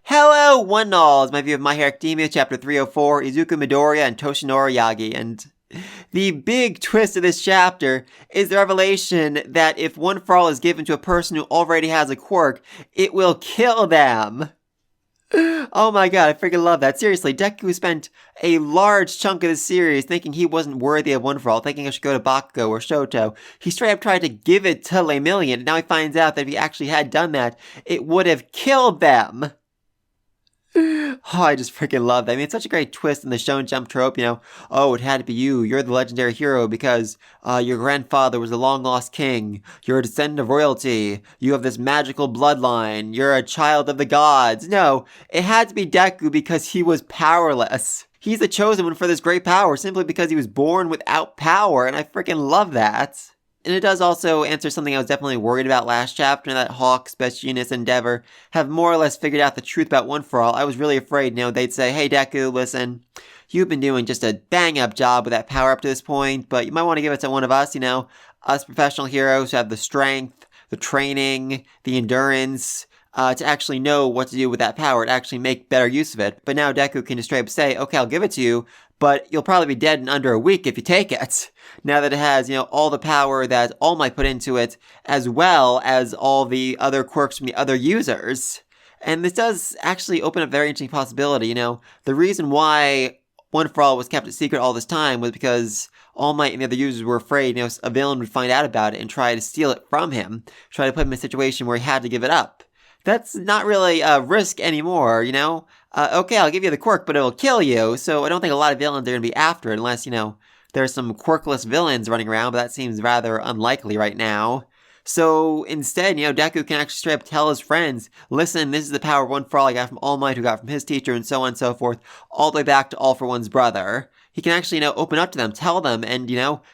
Hello, one and all. It's my view of My Hero Academia, Chapter 304, Izuku Midoriya and Toshinori Yagi. And the big twist of this chapter is the revelation that if One for All is given to a person who already has a quirk, it will kill them. Oh my god, I freaking love that. Seriously, Deku spent a large chunk of the series thinking he wasn't worthy of One for All, thinking I should go to Bakugo or Shoto. He straight up tried to give it to Lemillion, and now he finds out that if he actually had done that, it would have killed them. Oh, I just freaking love that. I mean, it's such a great twist in the Shonen Jump trope, oh, it had to be you. You're the legendary hero because your grandfather was a long-lost king. You're a descendant of royalty. You have this magical bloodline. You're a child of the gods. No, it had to be Deku because he was powerless. He's the chosen one for this great power simply because he was born without power, and I freaking love that. And it does also answer something I was definitely worried about last chapter, that Hawk, Best Genius, and Endeavor have more or less figured out the truth about One for All. I was really afraid, they'd say, hey Deku, listen, you've been doing just a bang-up job with that power up to this point, but you might want to give it to one of us, us professional heroes who have the strength, the training, the endurance, to actually know what to do with that power, to actually make better use of it. But now Deku can just straight up say, okay, I'll give it to you, but you'll probably be dead in under a week if you take it. Now that it has, all the power that All Might put into it, as well as all the other quirks from the other users. And this does actually open up a very interesting possibility, The reason why One for All was kept a secret all this time was because All Might and the other users were afraid, a villain would find out about it and try to steal it from him. Try to put him in a situation where he had to give it up. That's not really a risk anymore, okay, I'll give you the quirk, but it'll kill you, so I don't think a lot of villains are going to be after it unless, there's some quirkless villains running around, but that seems rather unlikely right now. So instead, Deku can actually straight up tell his friends, listen, this is the power of One for All I got from All Might, who got from his teacher, and so on and so forth, all the way back to All for One's brother. He can actually, open up to them, tell them, and,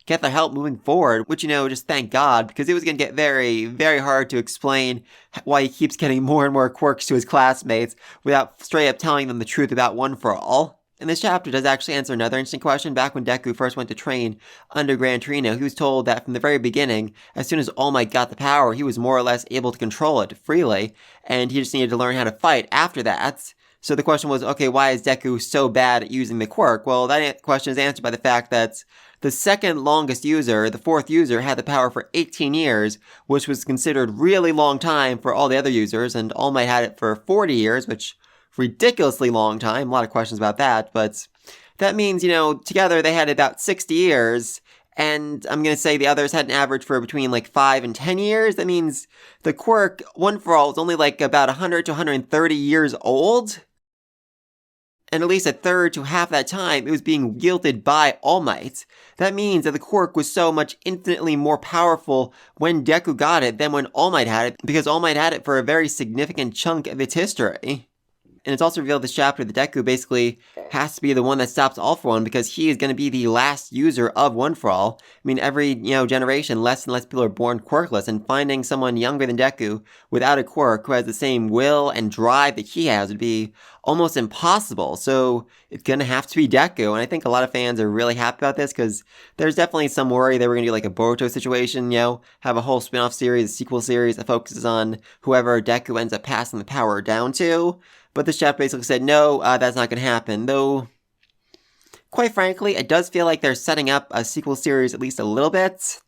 get their help moving forward, which, just thank God, because it was going to get very, very hard to explain why he keeps getting more and more quirks to his classmates without straight up telling them the truth about One for All. And this chapter does actually answer another interesting question. Back when Deku first went to train under Gran Torino, he was told that from the very beginning, as soon as All Might got the power, he was more or less able to control it freely, and he just needed to learn how to fight after that. So the question was, okay, why is Deku so bad at using the quirk? Well, that question is answered by the fact that the second longest user, the fourth user, had the power for 18 years, which was considered really long time for all the other users, and All Might had it for 40 years, which ridiculously long time. A lot of questions about that, but that means, together they had about 60 years, and I'm going to say the others had an average for between 5 and 10 years. That means the quirk, One for All, was only about 100 to 130 years old. And at least a third to half that time, it was being wielded by All Might. That means that the quirk was so much infinitely more powerful when Deku got it than when All Might had it, because All Might had it for a very significant chunk of its history. And it's also revealed this chapter that Deku basically has to be the one that stops All for One because he is going to be the last user of One for All. I mean, every, generation, less and less people are born quirkless, and finding someone younger than Deku without a quirk who has the same will and drive that he has would be almost impossible. So it's going to have to be Deku, and I think a lot of fans are really happy about this because there's definitely some worry that we're going to do a Boruto situation, have a whole spin-off series, a sequel series that focuses on whoever Deku ends up passing the power down to. But this chapter basically said, no, that's not going to happen. Though, quite frankly, it does feel like they're setting up a sequel series at least a little bit.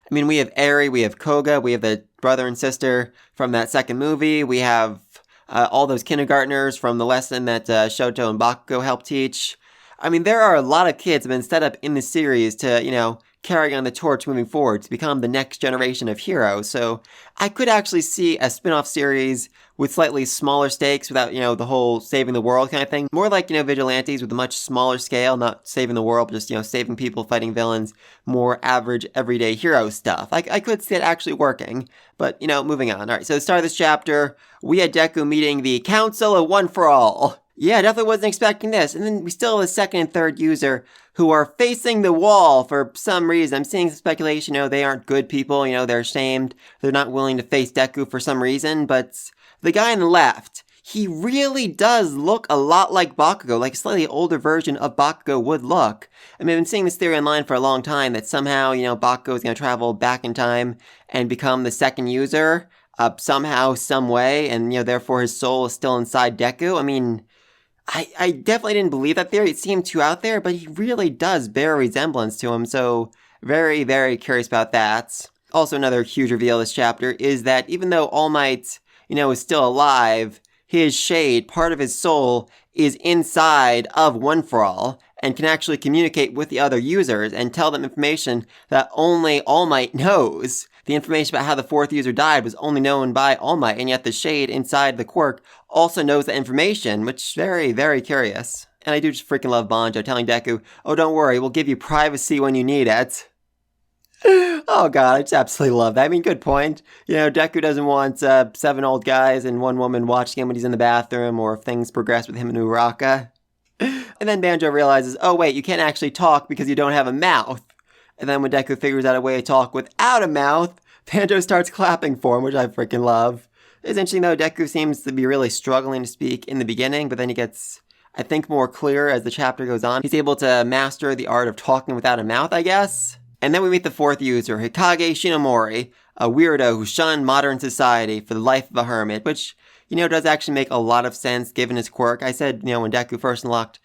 I mean, we have Eri, we have Koga, we have the brother and sister from that second movie. We have all those kindergartners from the lesson that Shoto and Bakugo helped teach. I mean, there are a lot of kids that have been set up in the series to, carry on the torch moving forward to become the next generation of heroes. So I could actually see a spin-off series with slightly smaller stakes without, the whole saving the world kind of thing. More like, Vigilantes with a much smaller scale, not saving the world, but just, saving people, fighting villains, more average, everyday hero stuff. I could see it actually working, but, moving on. All right, so the start of this chapter, we had Deku meeting the Council of One for All. Yeah, definitely wasn't expecting this. And then we still have the second and third user who are facing the wall for some reason. I'm seeing some speculation, they aren't good people, they're ashamed. They're not willing to face Deku for some reason, but the guy on the left, he really does look a lot like Bakugo, like a slightly older version of Bakugo would look. I mean, I've been seeing this theory online for a long time that somehow, Bakugo is going to travel back in time and become the second user. somehow, some way, and, therefore his soul is still inside Deku. I mean, I definitely didn't believe that theory. It seemed too out there, but he really does bear a resemblance to him, so very, very curious about that. Also, another huge reveal this chapter is that even though All Might, is still alive, his shade, part of his soul, is inside of One For All, and can actually communicate with the other users and tell them information that only All Might knows. The information about how the fourth user died was only known by All Might, and yet the shade inside the quirk also knows that information, which is very, very curious. And I do just freaking love Banjo telling Deku, oh, don't worry, we'll give you privacy when you need it. Oh god, I just absolutely love that. I mean, good point. Deku doesn't want 7 old guys and 1 woman watching him when he's in the bathroom, or if things progress with him and Uraka. And then Banjo realizes, oh wait, you can't actually talk because you don't have a mouth. And then when Deku figures out a way to talk without a mouth, Banjo starts clapping for him, which I freaking love. It's interesting though, Deku seems to be really struggling to speak in the beginning, but then he gets, I think, more clear as the chapter goes on. He's able to master the art of talking without a mouth, I guess. And then we meet the fourth user, Hikage Shinomori, a weirdo who shunned modern society for the life of a hermit, which, does actually make a lot of sense given his quirk. I said, when Deku first unlocked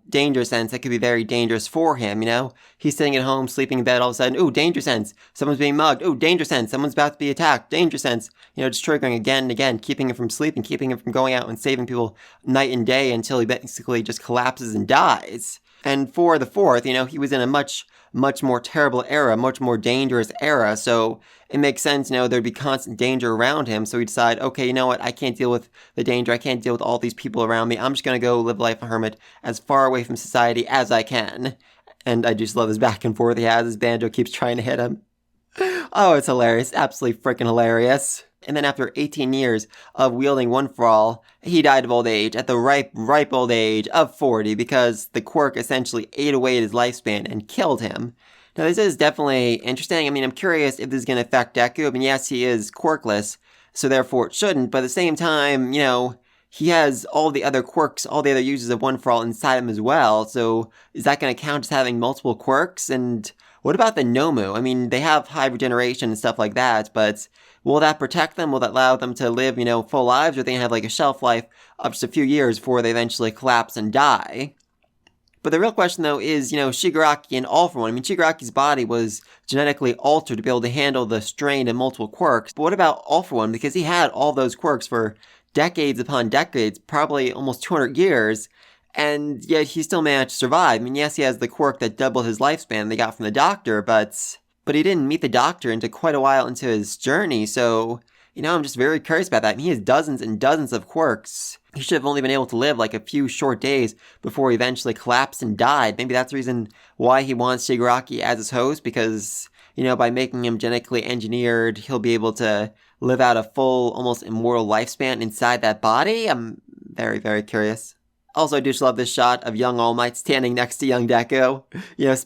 danger sense, that could be very dangerous for him, He's sitting at home, sleeping in bed, all of a sudden, ooh, danger sense, someone's being mugged, ooh, danger sense, someone's about to be attacked, danger sense, just triggering again and again, keeping him from sleeping, keeping him from going out and saving people night and day until he basically just collapses and dies. And for the fourth, he was in a much more terrible era, much more dangerous era, so it makes sense, there'd be constant danger around him, so he'd decide, okay, you know what, I can't deal with the danger, I can't deal with all these people around me, I'm just gonna go live life a hermit as far away from society as I can. And I just love this back and forth he has as Banjo keeps trying to hit him. Oh, it's hilarious, absolutely freaking hilarious. And then after 18 years of wielding One For All, he died of old age at the ripe old age of 40 because the quirk essentially ate away at his lifespan and killed him. Now this is definitely interesting. I mean, I'm curious if this is going to affect Deku. I mean, yes, he is quirkless, so therefore it shouldn't, but at the same time, he has all the other quirks, all the other uses of One For All inside him as well, so is that going to count as having multiple quirks? And what about the Nomu? I mean, they have high regeneration and stuff like that, but will that protect them? Will that allow them to live, full lives? Or are they going to have like a shelf life of just a few years before they eventually collapse and die? But the real question though is, Shigaraki and All For One. I mean, Shigaraki's body was genetically altered to be able to handle the strain of multiple quirks. But what about All For One? Because he had all those quirks for decades upon decades, probably almost 200 years, and yet he still managed to survive. I mean, yes, he has the quirk that doubled his lifespan they got from the doctor, but he didn't meet the doctor until quite a while into his journey, so, I'm just very curious about that. I mean, he has dozens and dozens of quirks. He should have only been able to live like a few short days before he eventually collapsed and died. Maybe that's the reason why he wants Shigaraki as his host, because, by making him genetically engineered, he'll be able to live out a full, almost immortal lifespan inside that body? I'm very, very curious. Also, I do just love this shot of young All Might standing next to young Deku.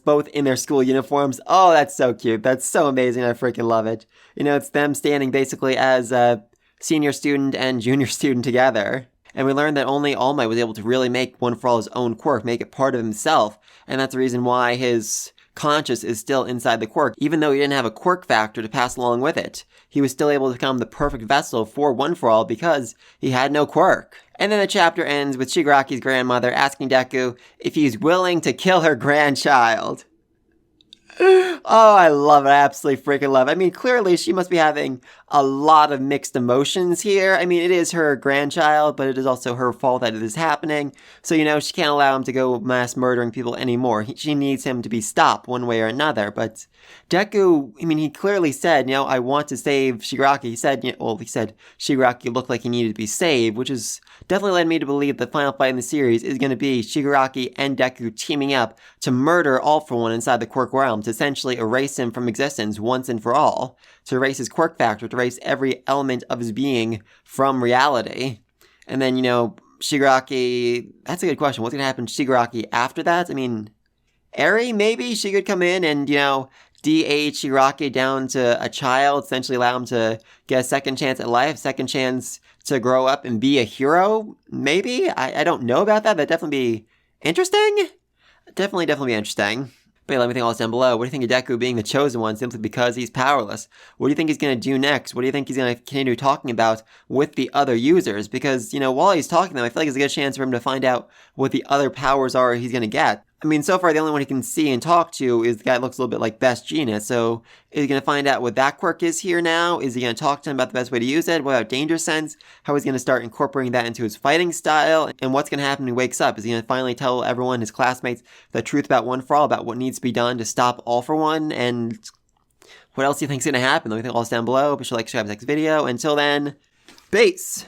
Both in their school uniforms. Oh, that's so cute. That's so amazing. I freaking love it. It's them standing basically as a senior student and junior student together. And we learned that only All Might was able to really make One For All his own quirk, make it part of himself. And that's the reason why his conscious is still inside the quirk. Even though he didn't have a quirk factor to pass along with it, he was still able to become the perfect vessel for One For All because he had no quirk. And then the chapter ends with Shigaraki's grandmother asking Deku if he's willing to kill her grandchild. Oh, I love it. I absolutely freaking love it. I mean, clearly she must be having a lot of mixed emotions here. I mean, it is her grandchild, but it is also her fault that it is happening. So, she can't allow him to go mass murdering people anymore. She needs him to be stopped one way or another. But Deku, I mean, he clearly said, I want to save Shigaraki. He said, he said Shigaraki looked like he needed to be saved, which is definitely led me to believe the final fight in the series is going to be Shigaraki and Deku teaming up to murder All For One inside the quirk realm, to essentially erase him from existence once and for all, to erase his quirk factor, to erase every element of his being from reality. And then, Shigaraki, that's a good question. What's going to happen to Shigaraki after that? I mean, Eri, maybe she could come in and, de-age Shigaraki down to a child, essentially allow him to get a second chance at life, second chance to grow up and be a hero, maybe? I don't know about that. That'd definitely be interesting. Definitely be interesting. But yeah, let me think all this down below. What do you think of Deku being the chosen one simply because he's powerless? What do you think he's going to do next? What do you think he's going to continue talking about with the other users? Because, while he's talking to them, I feel like there's a good chance for him to find out what the other powers are he's going to get. I mean, so far the only one he can see and talk to is the guy that looks a little bit like Best Genius. So is he going to find out what that quirk is here now? Is he going to talk to him about the best way to use it? What about Danger Sense? How he's going to start incorporating that into his fighting style? And what's going to happen when he wakes up? Is he going to finally tell everyone, his classmates, the truth about One for All, about what needs to be done to stop All for One? And what else do you think's going to happen? Let me think all this down below. Be sure to like, subscribe to the next video. Until then, peace!